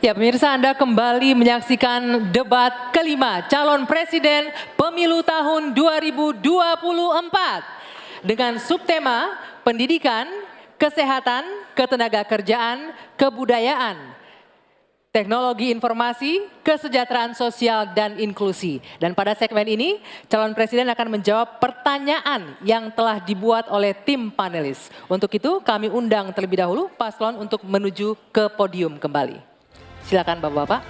Ya pemirsa, Anda kembali menyaksikan debat kelima calon presiden pemilu tahun 2024 dengan subtema pendidikan, kesehatan, ketenagakerjaan, kebudayaan, teknologi informasi, kesejahteraan sosial, dan inklusi. Dan pada segmen ini, calon presiden akan menjawab pertanyaan yang telah dibuat oleh tim panelis. Untuk itu, kami undang terlebih dahulu paslon untuk menuju ke podium kembali. Silakan Bapak-Bapak.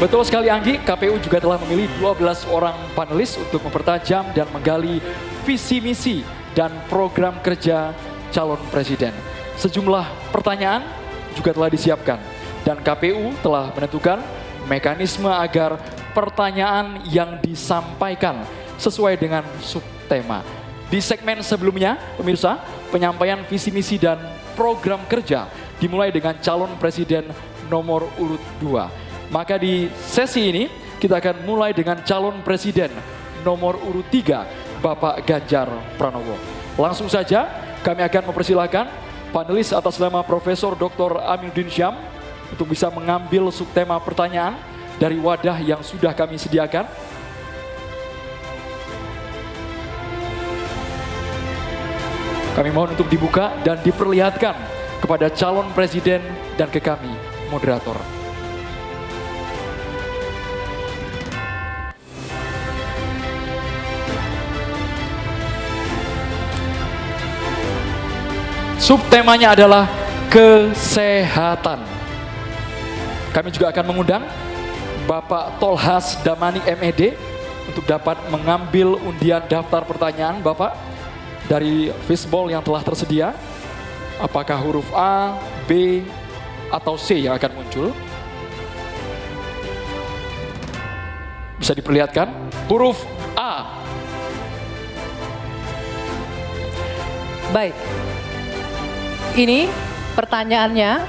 Betul sekali Anggi, KPU juga telah memilih 12 orang panelis untuk mempertajam dan menggali visi misi dan program kerja calon presiden. Sejumlah pertanyaan juga telah disiapkan dan KPU telah menentukan mekanisme agar pertanyaan yang disampaikan sesuai dengan subtema. Di segmen sebelumnya, pemirsa, penyampaian visi misi dan program kerja dimulai dengan calon presiden nomor urut 2. Maka di sesi ini kita akan mulai dengan calon presiden nomor urut 3, Bapak Ganjar Pranowo. Langsung saja kami akan mempersilahkan panelis atas nama Profesor Dr. Aminuddin Syam untuk bisa mengambil subtema pertanyaan dari wadah yang sudah kami sediakan. Kami mohon untuk dibuka dan diperlihatkan kepada calon presiden dan ke kami, moderator. Subtemanya adalah kesehatan. Kami juga akan mengundang Bapak Tolhas Damani MED untuk dapat mengambil undian daftar pertanyaan Bapak dari fishbowl yang telah tersedia. Apakah huruf A, B, atau C yang akan muncul? Bisa diperlihatkan? Huruf A. Baik. Ini pertanyaannya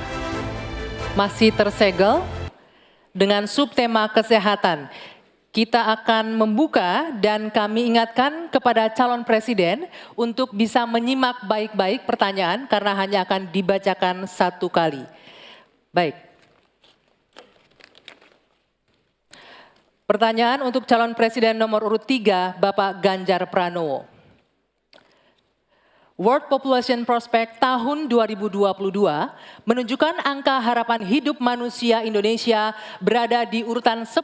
masih tersegel dengan subtema kesehatan. Kita akan membuka dan kami ingatkan kepada calon presiden untuk bisa menyimak baik-baik pertanyaan karena hanya akan dibacakan satu kali. Baik. Pertanyaan untuk calon presiden nomor urut 3, Bapak Ganjar Pranowo. World Population Prospect tahun 2022 menunjukkan angka harapan hidup manusia Indonesia berada di urutan 10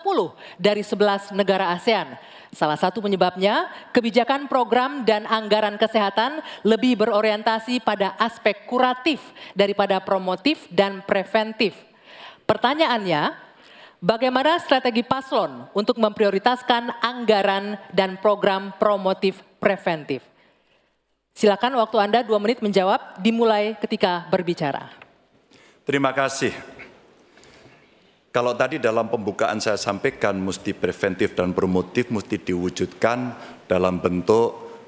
dari 11 negara ASEAN. Salah satu penyebabnya, kebijakan program dan anggaran kesehatan lebih berorientasi pada aspek kuratif daripada promotif dan preventif. Pertanyaannya, bagaimana strategi paslon untuk memprioritaskan anggaran dan program promotif preventif? Silakan waktu Anda 2 menit menjawab, dimulai ketika berbicara. Terima kasih. Kalau tadi dalam pembukaan saya sampaikan mesti preventif dan promotif mesti diwujudkan dalam bentuk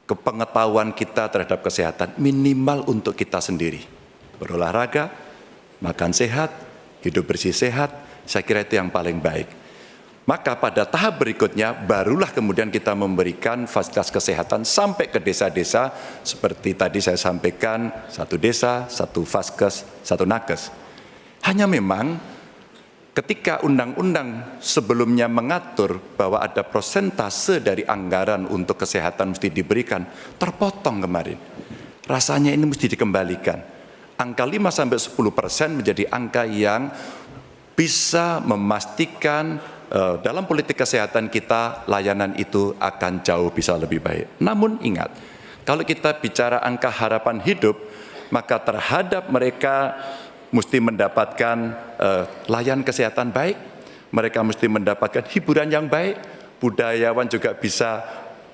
kepengetahuan kita terhadap kesehatan minimal untuk kita sendiri. Berolahraga, makan sehat, hidup bersih sehat, saya kira itu yang paling baik. Maka pada tahap berikutnya barulah kemudian kita memberikan fasilitas kesehatan sampai ke desa-desa seperti tadi saya sampaikan, 1 desa, 1 vaskes, 1 nakes. Hanya memang ketika undang-undang sebelumnya mengatur bahwa ada persentase dari anggaran untuk kesehatan mesti diberikan, terpotong kemarin. Rasanya ini mesti dikembalikan. Angka 5-10% menjadi angka yang bisa memastikan dalam politik kesehatan kita, layanan itu akan jauh bisa lebih baik. Namun ingat, kalau kita bicara angka harapan hidup, maka terhadap mereka mesti mendapatkan layanan kesehatan baik, mereka mesti mendapatkan hiburan yang baik, budayawan juga bisa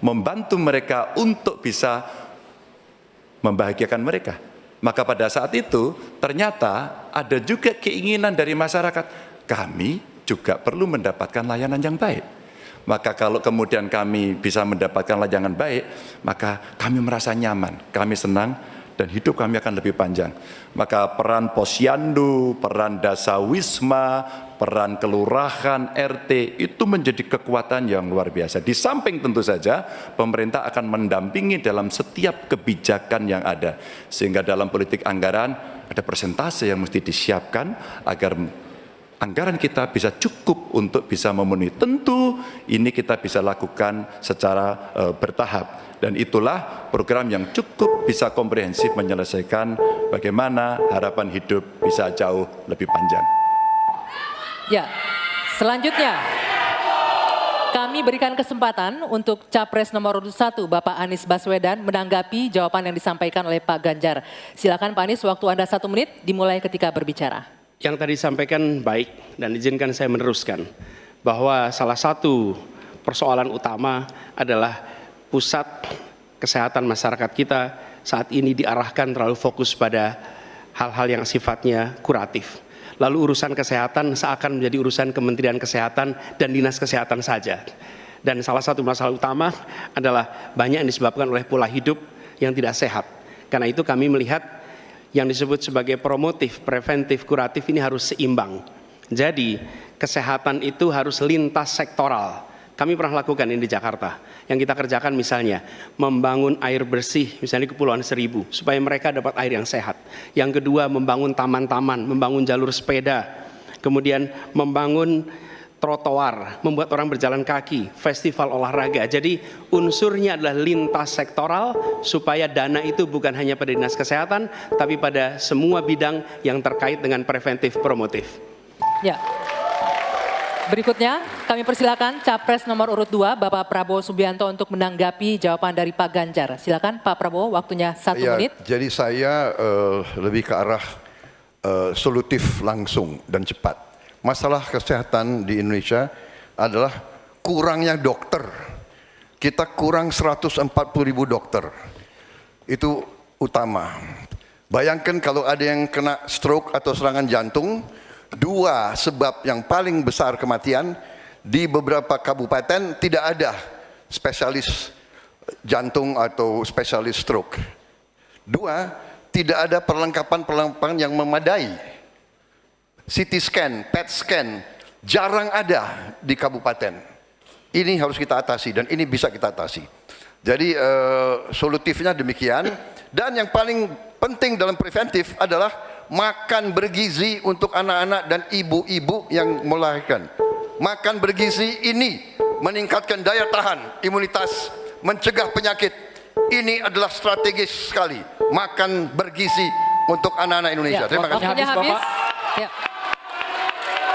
membantu mereka untuk bisa membahagiakan mereka. Maka pada saat itu ternyata ada juga keinginan dari masyarakat, kami juga perlu mendapatkan layanan yang baik. Maka kalau kemudian kami bisa mendapatkan layanan baik, maka kami merasa nyaman, kami senang, dan hidup kami akan lebih panjang. Maka peran posyandu, peran dasawisma, peran kelurahan, RT itu menjadi kekuatan yang luar biasa. Di samping tentu saja pemerintah akan mendampingi dalam setiap kebijakan yang ada. Sehingga dalam politik anggaran ada persentase yang mesti disiapkan agar anggaran kita bisa cukup untuk bisa memenuhi. Tentu ini kita bisa lakukan secara bertahap. Dan itulah program yang cukup bisa komprehensif menyelesaikan bagaimana harapan hidup bisa jauh lebih panjang. Ya, selanjutnya kami berikan kesempatan untuk Capres nomor urut 1 Bapak Anies Baswedan menanggapi jawaban yang disampaikan oleh Pak Ganjar. Silakan Pak Anies, waktu Anda 1 menit dimulai ketika berbicara. Yang tadi disampaikan baik dan izinkan saya meneruskan bahwa salah satu persoalan utama adalah pusat kesehatan masyarakat kita saat ini diarahkan terlalu fokus pada hal-hal yang sifatnya kuratif. Lalu urusan kesehatan seakan menjadi urusan Kementerian Kesehatan dan Dinas Kesehatan saja. Dan salah satu masalah utama adalah banyak yang disebabkan oleh pola hidup yang tidak sehat. Karena itu kami melihat yang disebut sebagai promotif, preventif, kuratif ini harus seimbang. Jadi kesehatan itu harus lintas sektoral. Kami pernah lakukan ini di Jakarta. Yang kita kerjakan misalnya membangun air bersih misalnya di Kepulauan Seribu supaya mereka dapat air yang sehat. Yang kedua membangun taman-taman, membangun jalur sepeda. Kemudian membangun trotoar, membuat orang berjalan kaki, festival olahraga. Jadi unsurnya adalah lintas sektoral supaya dana itu bukan hanya pada Dinas Kesehatan tapi pada semua bidang yang terkait dengan preventif promotif. Ya. Berikutnya kami persilakan Capres nomor urut 2 Bapak Prabowo Subianto untuk menanggapi jawaban dari Pak Ganjar. Silakan Pak Prabowo, waktunya 1 menit. Jadi saya lebih ke arah solutif langsung dan cepat. Masalah kesehatan di Indonesia adalah kurangnya dokter. Kita kurang 140.000 dokter. Itu utama. Bayangkan kalau ada yang kena stroke atau serangan jantung, 2 sebab yang paling besar kematian di beberapa kabupaten tidak ada spesialis jantung atau spesialis stroke. 2, tidak ada perlengkapan yang memadai. CT scan, PET scan jarang ada di kabupaten. Ini harus kita atasi dan ini bisa kita atasi. Jadi solutifnya demikian. Dan yang paling penting dalam preventif adalah makan bergizi untuk anak-anak dan ibu-ibu yang melahirkan. Makan bergizi ini meningkatkan daya tahan, imunitas, mencegah penyakit. Ini adalah strategis sekali. Makan bergizi untuk anak-anak Indonesia. Ya, terima kasih. waktunya habis. Ya.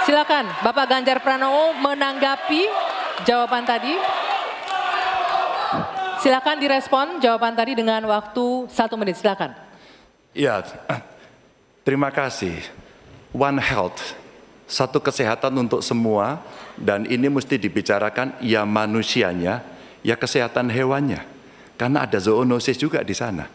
Silakan Bapak Ganjar Pranowo menanggapi jawaban tadi. Silakan direspon jawaban tadi dengan waktu 1 menit. Silakan. Ya, terima kasih. One Health, satu kesehatan untuk semua, dan ini mesti dibicarakan ya manusianya, ya kesehatan hewannya. Karena ada zoonosis juga di sana.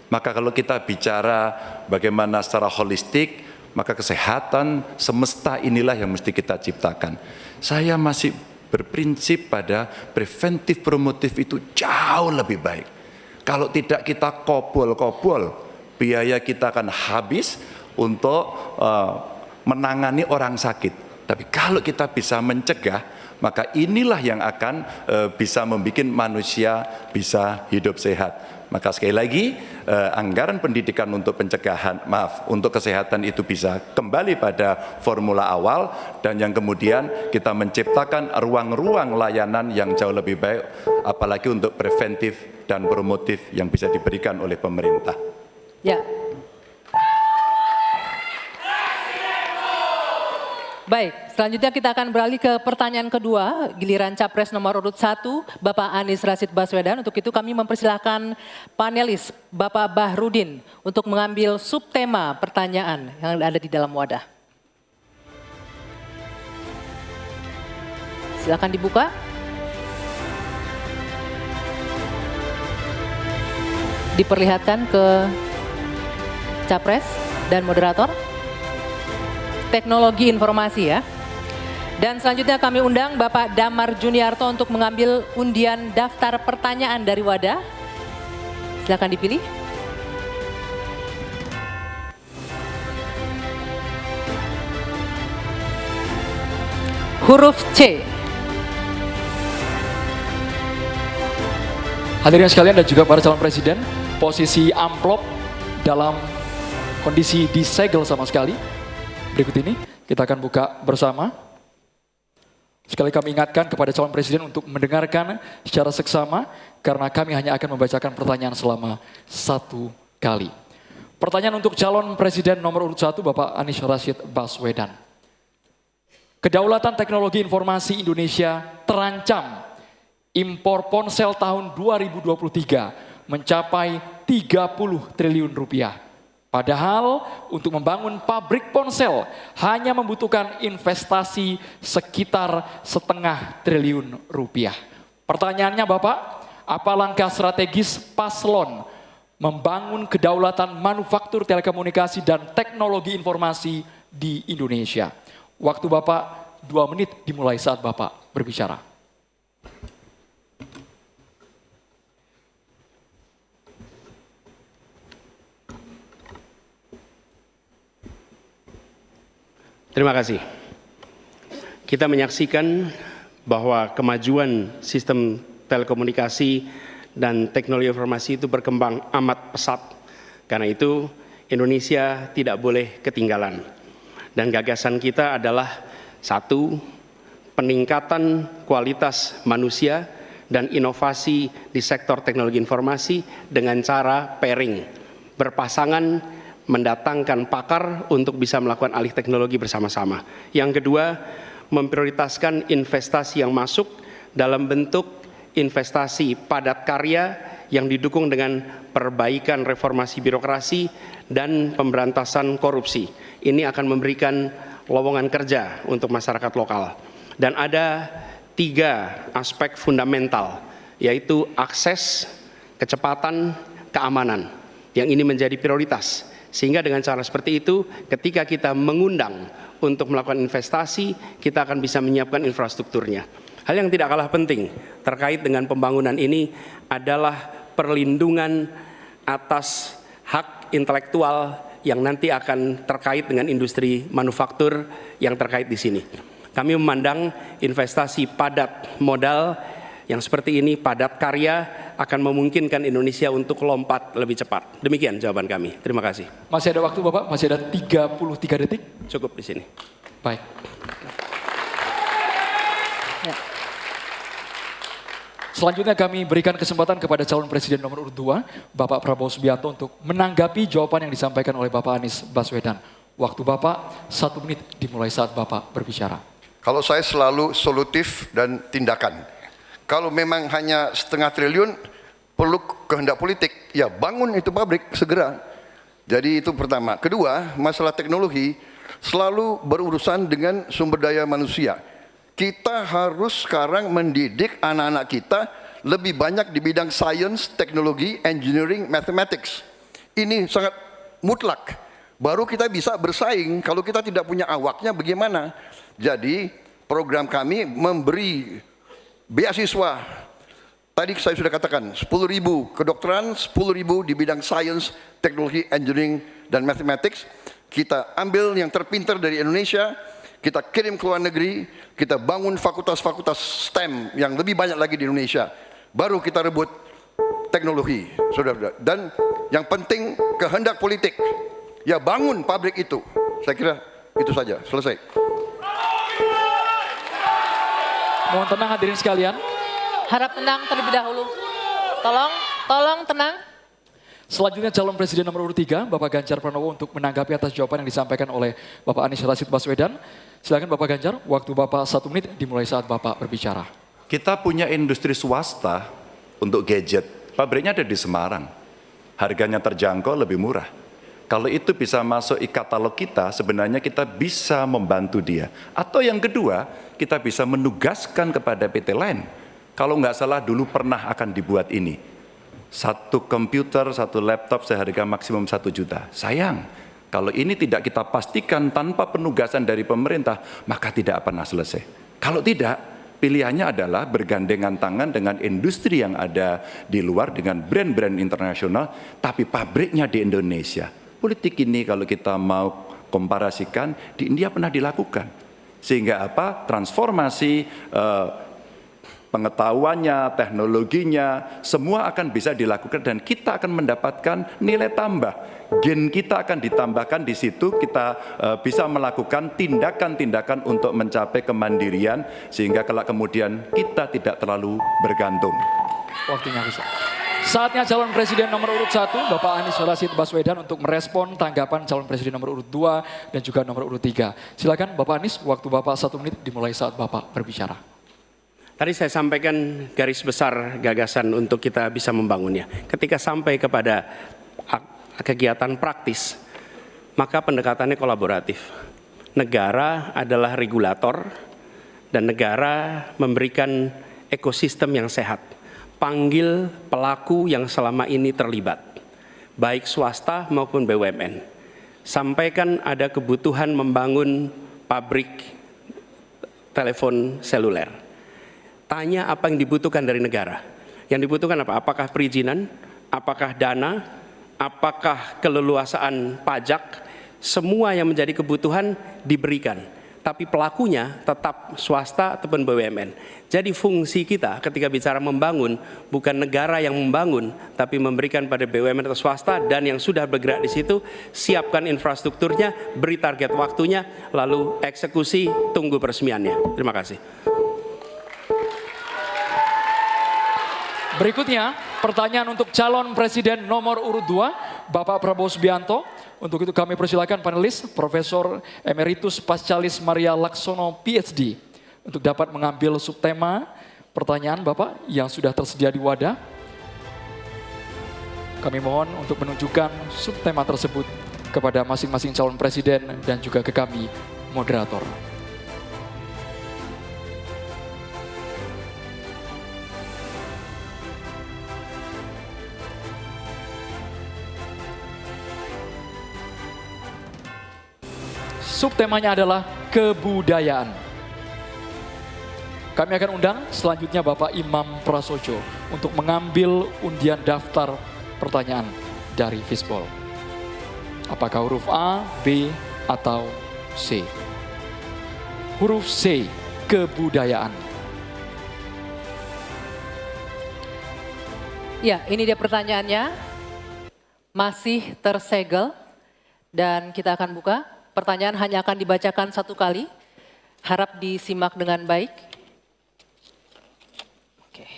Maka kalau kita bicara bagaimana secara holistik, maka kesehatan semesta inilah yang mesti kita ciptakan. Saya masih berprinsip pada preventif promotif itu jauh lebih baik. Kalau tidak kita kobol-kobol, biaya kita akan habis untuk menangani orang sakit. Tapi kalau kita bisa mencegah, maka inilah yang akan bisa membuat manusia bisa hidup sehat. Maka sekali lagi, anggaran pendidikan untuk pencegahan, untuk kesehatan itu bisa kembali pada formula awal, dan yang kemudian kita menciptakan ruang-ruang layanan yang jauh lebih baik, apalagi untuk preventif dan promotif yang bisa diberikan oleh pemerintah. Ya. Baik, selanjutnya kita akan beralih ke pertanyaan kedua, giliran Capres nomor urut 1, Bapak Anies Rashid Baswedan. Untuk itu kami mempersilahkan panelis Bapak Bahrudin untuk mengambil subtema pertanyaan yang ada di dalam wadah. Silakan dibuka. Diperlihatkan ke Capres dan moderator. Teknologi informasi ya. Dan selanjutnya kami undang Bapak Damar Juniarto untuk mengambil undian daftar pertanyaan dari wadah. Silakan dipilih. huruf C. Hadirin sekalian dan juga para calon presiden, posisi amplop dalam kondisi disegel sama sekali. Berikut ini kita akan buka bersama. Sekali kami ingatkan kepada calon presiden untuk mendengarkan secara seksama karena kami hanya akan membacakan pertanyaan selama 1 kali. Pertanyaan untuk calon presiden nomor urut 1 Bapak Anies Rashid Baswedan. Kedaulatan teknologi informasi Indonesia terancam. Impor ponsel tahun 2023 mencapai 30 triliun rupiah. Padahal untuk membangun pabrik ponsel hanya membutuhkan investasi sekitar setengah triliun rupiah. Pertanyaannya Bapak, apa langkah strategis paslon membangun kedaulatan manufaktur telekomunikasi dan teknologi informasi di Indonesia? Waktu Bapak 2 menit dimulai saat Bapak berbicara. Terima kasih. Kita menyaksikan bahwa kemajuan sistem telekomunikasi dan teknologi informasi itu berkembang amat pesat. Karena itu Indonesia tidak boleh ketinggalan. Dan gagasan kita adalah 1, peningkatan kualitas manusia dan inovasi di sektor teknologi informasi dengan cara pairing, berpasangan, mendatangkan pakar untuk bisa melakukan alih teknologi bersama-sama. Yang kedua, memprioritaskan investasi yang masuk dalam bentuk investasi padat karya yang didukung dengan perbaikan reformasi birokrasi dan pemberantasan korupsi. Ini akan memberikan lowongan kerja untuk masyarakat lokal. Dan ada 3 aspek fundamental, yaitu akses, kecepatan, keamanan. Yang ini menjadi prioritas. Sehingga dengan cara seperti itu, ketika kita mengundang untuk melakukan investasi, kita akan bisa menyiapkan infrastrukturnya. Hal yang tidak kalah penting terkait dengan pembangunan ini adalah perlindungan atas hak intelektual yang nanti akan terkait dengan industri manufaktur yang terkait di sini. Kami memandang investasi padat modal yang seperti ini, padat karya, akan memungkinkan Indonesia untuk lompat lebih cepat. Demikian jawaban kami. Terima kasih. Masih ada waktu Bapak? Masih ada 33 detik? Cukup di sini. Baik. Selanjutnya kami berikan kesempatan kepada calon presiden nomor urut 2, Bapak Prabowo Subianto untuk menanggapi jawaban yang disampaikan oleh Bapak Anies Baswedan. Waktu Bapak 1 menit dimulai saat Bapak berbicara. Kalau saya selalu solutif dan tindakan. Kalau memang hanya setengah triliun, perlu kehendak politik, ya bangun itu pabrik segera. Jadi itu pertama. Kedua, masalah teknologi selalu berurusan dengan sumber daya manusia. Kita harus sekarang mendidik anak-anak kita lebih banyak di bidang sains, teknologi, engineering, mathematics. Ini sangat mutlak. Baru kita bisa bersaing. Kalau kita tidak punya awaknya bagaimana? Jadi program kami memberi beasiswa. Tadi saya sudah katakan 10.000 kedokteran, 10.000 di bidang sains, teknologi, engineering, dan mathematics. Kita ambil yang terpintar dari Indonesia, kita kirim ke luar negeri, kita bangun fakultas-fakultas STEM yang lebih banyak lagi di Indonesia. Baru kita rebut teknologi, saudara-saudara. Dan yang penting kehendak politik. Ya bangun pabrik itu. Saya kira itu saja, selesai. Mohon tenang hadirin sekalian. Harap tenang terlebih dahulu. Tolong tenang. Selanjutnya calon presiden nomor urut 3, Bapak Ganjar Pranowo untuk menanggapi atas jawaban yang disampaikan oleh Bapak Anies Rashid Baswedan. Silakan Bapak Ganjar, waktu Bapak 1 menit dimulai saat Bapak berbicara. Kita punya industri swasta untuk gadget. Pabriknya ada di Semarang. Harganya terjangkau, lebih murah. Kalau itu bisa masuk e-katalog kita, sebenarnya kita bisa membantu dia. Atau yang kedua, kita bisa menugaskan kepada PT lain. Kalau nggak salah dulu pernah akan dibuat ini. 1 komputer, 1 laptop seharga maksimum 1 juta. Sayang, kalau ini tidak kita pastikan tanpa penugasan dari pemerintah, maka tidak pernah selesai. Kalau tidak, pilihannya adalah bergandengan tangan dengan industri yang ada di luar, dengan brand-brand internasional, tapi pabriknya di Indonesia. Politik ini kalau kita mau komparasikan, di India pernah dilakukan. Sehingga apa? Transformasi pengetahuannya, teknologinya, semua akan bisa dilakukan dan kita akan mendapatkan nilai tambah. Gen kita akan ditambahkan di situ, kita bisa melakukan tindakan-tindakan untuk mencapai kemandirian sehingga kelak kemudian kita tidak terlalu bergantung. Waktunya habis. Saatnya calon presiden nomor urut 1, Bapak Anies Rashid Baswedan untuk merespon tanggapan calon presiden nomor urut 2 dan juga nomor urut 3. Silakan Bapak Anies, waktu Bapak 1 menit dimulai saat Bapak berbicara. Tadi saya sampaikan garis besar gagasan untuk kita bisa membangunnya. Ketika sampai kepada kegiatan praktis, maka pendekatannya kolaboratif. Negara adalah regulator dan negara memberikan ekosistem yang sehat. Panggil pelaku yang selama ini terlibat, baik swasta maupun BUMN. Sampaikan ada kebutuhan membangun pabrik telepon seluler. Tanya apa yang dibutuhkan dari negara. Yang dibutuhkan apa? Apakah perizinan? Apakah dana? Apakah keleluasaan pajak? Semua yang menjadi kebutuhan diberikan. Tapi pelakunya tetap swasta ataupun BUMN. Jadi fungsi kita ketika bicara membangun, bukan negara yang membangun, tapi memberikan pada BUMN atau swasta dan yang sudah bergerak di situ, siapkan infrastrukturnya, beri target waktunya, lalu eksekusi, tunggu peresmiannya. Terima kasih. Berikutnya, pertanyaan untuk calon presiden nomor urut 2, Bapak Prabowo Subianto. Untuk itu kami persilakan panelis, Profesor Emeritus Pascalis Maria Laksono, PhD, untuk dapat mengambil subtema pertanyaan Bapak yang sudah tersedia di wadah. Kami mohon untuk menunjukkan subtema tersebut kepada masing-masing calon presiden dan juga ke kami, moderator. Subtemanya adalah kebudayaan. Kami akan undang selanjutnya Bapak Imam Prasojo untuk mengambil undian daftar pertanyaan dari Fishball. Apakah huruf A, B, atau C? Huruf C, kebudayaan. Ya, ini dia pertanyaannya. Masih tersegel dan kita akan buka. Pertanyaan hanya akan dibacakan 1 kali. Harap disimak dengan baik. Oke.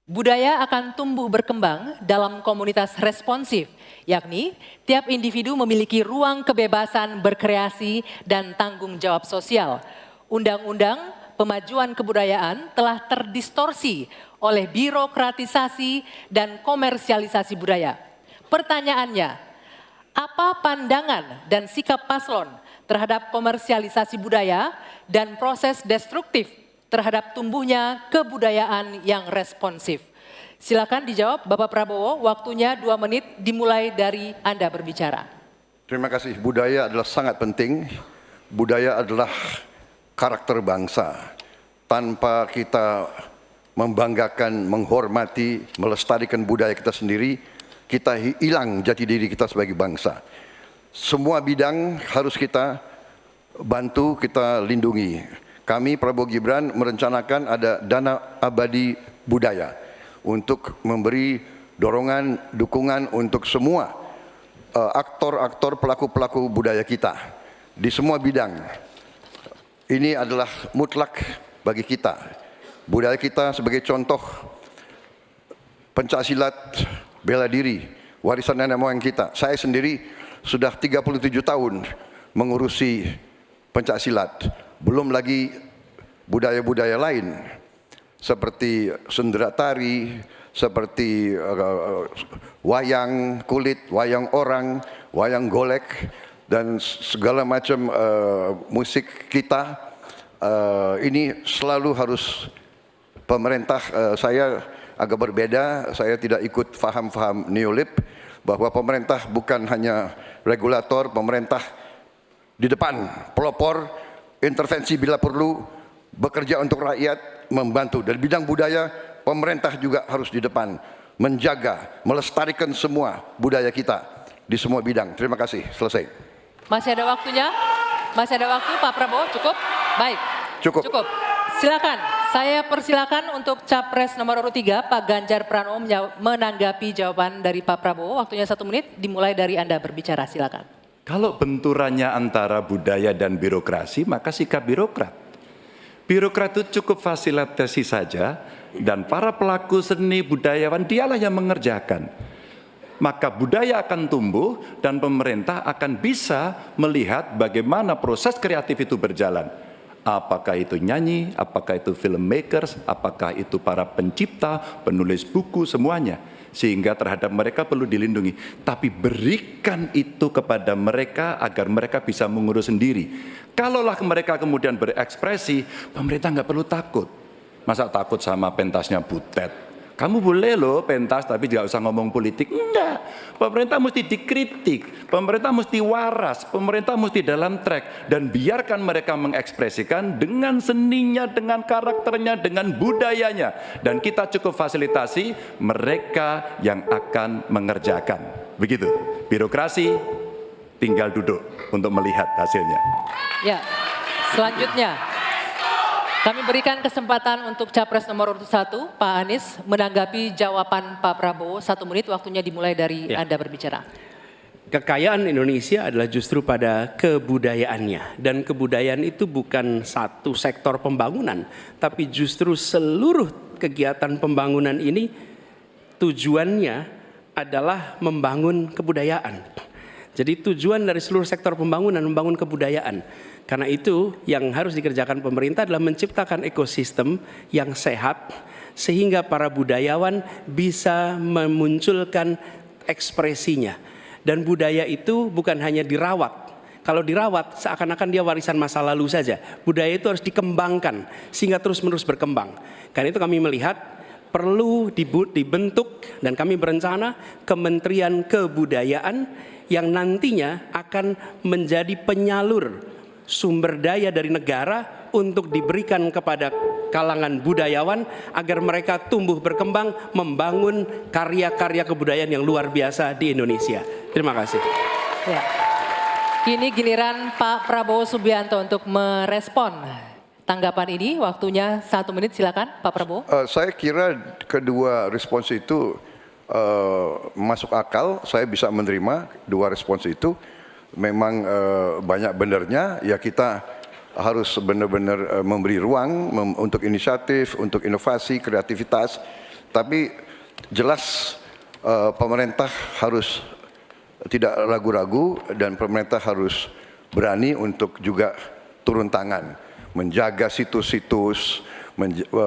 Budaya akan tumbuh berkembang dalam komunitas responsif, yakni tiap individu memiliki ruang kebebasan berkreasi dan tanggung jawab sosial. Undang-undang Pemajuan Kebudayaan telah terdistorsi oleh birokratisasi dan komersialisasi budaya. Pertanyaannya, apa pandangan dan sikap paslon terhadap komersialisasi budaya dan proses destruktif terhadap tumbuhnya kebudayaan yang responsif? Silakan dijawab Bapak Prabowo, waktunya 2 menit dimulai dari Anda berbicara. Terima kasih. Budaya adalah sangat penting. Budaya adalah karakter bangsa. Tanpa kita membanggakan, menghormati, melestarikan budaya kita sendiri, kita hilang jati diri kita sebagai bangsa. Semua bidang harus kita bantu, kita lindungi. Kami Prabowo Gibran merencanakan ada dana abadi budaya untuk memberi dorongan, dukungan untuk semua aktor-aktor, pelaku-pelaku budaya kita di semua bidang. Ini adalah mutlak bagi kita. Budaya kita sebagai contoh pencaksilat, bela diri, warisan nenek moyang kita. Saya sendiri sudah 37 tahun mengurusi pencaksilat. Belum lagi budaya-budaya lain seperti sendera tari, seperti wayang kulit, wayang orang, wayang golek, dan segala macam musik kita. Ini selalu harus pemerintah, saya agak berbeda, saya tidak ikut faham-faham neolib bahwa pemerintah bukan hanya regulator, pemerintah di depan, pelopor, intervensi bila perlu, bekerja untuk rakyat, membantu. Dan bidang budaya, pemerintah juga harus di depan, menjaga, melestarikan semua budaya kita di semua bidang. Terima kasih, selesai. Masih ada waktunya? Masih ada waktu Pak Prabowo? Cukup? Baik. Cukup. Silakan. Saya persilakan untuk Capres nomor urut 3 Pak Ganjar Pranowo menanggapi jawaban dari Pak Prabowo. Waktunya 1 menit, dimulai dari Anda berbicara. Silakan. Kalau benturannya antara budaya dan birokrasi, maka sikap birokrat. Birokrat itu cukup fasilitasi saja, dan para pelaku seni budayawan dialah yang mengerjakan. Maka budaya akan tumbuh dan pemerintah akan bisa melihat bagaimana proses kreatif itu berjalan. Apakah itu nyanyi, apakah itu filmmakers, apakah itu para pencipta, penulis buku, semuanya. Sehingga terhadap mereka perlu dilindungi. Tapi berikan itu kepada mereka agar mereka bisa mengurus sendiri. Kalaulah mereka kemudian berekspresi, pemerintah nggak perlu takut. Masa takut sama pentasnya Butet? Kamu boleh loh pentas tapi tidak usah ngomong politik. Enggak, pemerintah mesti dikritik, pemerintah mesti waras, pemerintah mesti dalam track. Dan biarkan mereka mengekspresikan dengan seninya, dengan karakternya, dengan budayanya. Dan kita cukup fasilitasi mereka yang akan mengerjakan. Begitu, birokrasi tinggal duduk untuk melihat hasilnya. Ya, selanjutnya kami berikan kesempatan untuk Capres nomor urut 1, Pak Anies, menanggapi jawaban Pak Prabowo. 1 menit, waktunya dimulai dari Anda berbicara. Kekayaan Indonesia adalah justru pada kebudayaannya. Dan kebudayaan itu bukan satu sektor pembangunan, tapi justru seluruh kegiatan pembangunan ini tujuannya adalah membangun kebudayaan. Jadi tujuan dari seluruh sektor pembangunan membangun kebudayaan. Karena itu yang harus dikerjakan pemerintah adalah menciptakan ekosistem yang sehat sehingga para budayawan bisa memunculkan ekspresinya. Dan budaya itu bukan hanya dirawat. Kalau dirawat seakan-akan dia warisan masa lalu saja. Budaya itu harus dikembangkan sehingga terus-menerus berkembang. Karena itu kami melihat perlu dibentuk dan kami berencana Kementerian Kebudayaan yang nantinya akan menjadi penyalur sumber daya dari negara untuk diberikan kepada kalangan budayawan agar mereka tumbuh berkembang membangun karya-karya kebudayaan yang luar biasa di Indonesia. Terima kasih. Ya. Kini giliran Pak Prabowo Subianto untuk merespon tanggapan ini. Waktunya 1 menit, silakan Pak Prabowo. Saya kira kedua respons itu masuk akal, saya bisa menerima dua respons itu. Memang banyak benarnya, ya kita harus benar-benar memberi ruang untuk inisiatif, untuk inovasi, kreativitas. Tapi jelas pemerintah harus tidak ragu-ragu dan pemerintah harus berani untuk juga turun tangan, menjaga situs-situs,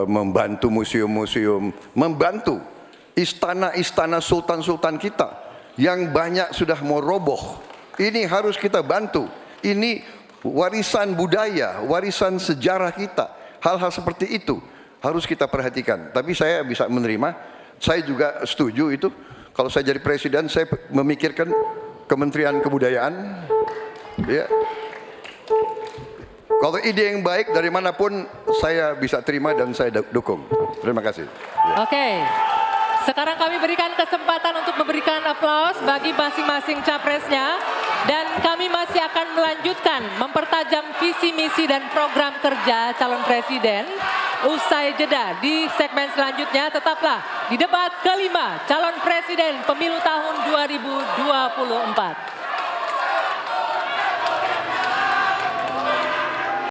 membantu museum-museum, membantu istana-istana sultan-sultan kita yang banyak sudah mau roboh. Ini harus kita bantu. Ini warisan budaya, warisan sejarah kita. Hal-hal seperti itu harus kita perhatikan. Tapi saya bisa menerima, saya juga setuju itu. Kalau saya jadi presiden, saya memikirkan Kementerian Kebudayaan. Ya. Kalau ide yang baik dari manapun saya bisa terima dan saya dukung. Terima kasih. Ya. Oke. Sekarang kami berikan kesempatan untuk memberikan aplaus bagi masing-masing capresnya. Dan kami masih akan melanjutkan mempertajam visi, misi, dan program kerja calon presiden. Usai jeda di segmen selanjutnya, tetaplah di debat kelima calon presiden pemilu tahun 2024.